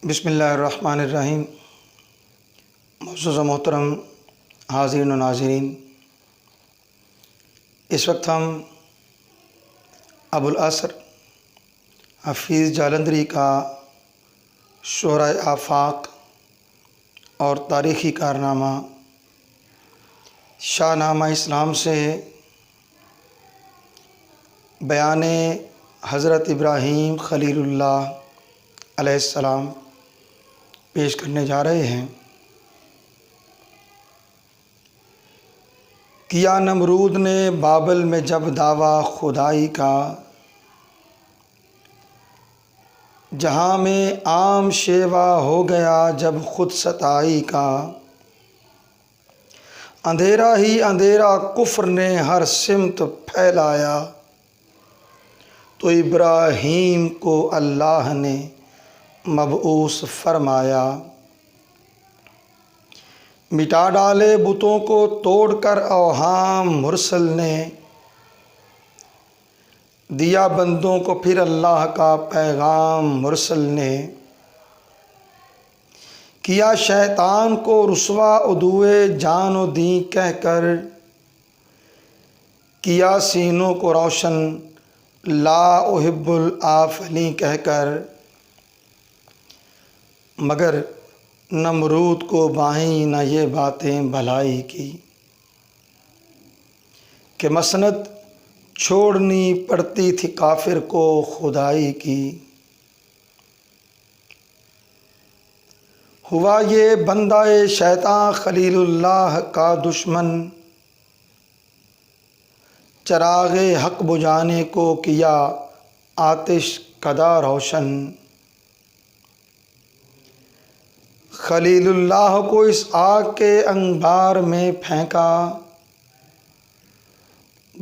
بسم اللہ الرحمن الرحیم۔ معزز و محترم حاضرین و ناظرین، اس وقت ہم ابوالاسر حفیظ جالندھری کا شہرۂ آفاق اور تاریخی کارنامہ شاہ نامہ اسلام سے بیان حضرت ابراہیم خلیل اللہ علیہ السلام پیش کرنے جا رہے ہیں۔ کیا نمرود نے بابل میں جب دعویٰ خدائی کا، جہاں میں عام شیوا ہو گیا جب خود ستائی کا، اندھیرا ہی اندھیرا کفر نے ہر سمت پھیلایا، تو ابراہیم کو اللہ نے مبعوث فرمایا۔ مٹا ڈالے بتوں کو توڑ کر اوہام مرسل نے، دیا بندوں کو پھر اللہ کا پیغام مرسل نے۔ کیا شیطان کو رسوا عدوِ جان و دین کہہ کر، کیا سینوں کو روشن لا احب الآفلین کہہ کر، مگر نمرود کو بھائیں نہ یہ باتیں بھلائی کی، کہ مسند چھوڑنی پڑتی تھی کافر کو خدائی کی۔ ہوا یہ بندہ شیطان خلیل اللہ کا دشمن، چراغ حق بجھانے کو کیا آتش کدا روشن۔ خلیل اللہ کو اس آگ کے انبار میں پھینکا،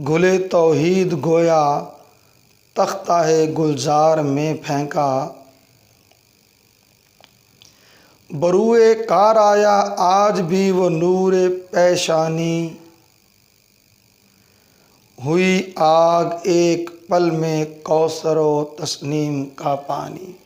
گلِ توحید گویا تختہ گلزار میں پھینکا۔ بروئے کار آیا آج بھی وہ نور پیشانی، ہوئی آگ ایک پل میں کوثر و تسنیم کا پانی۔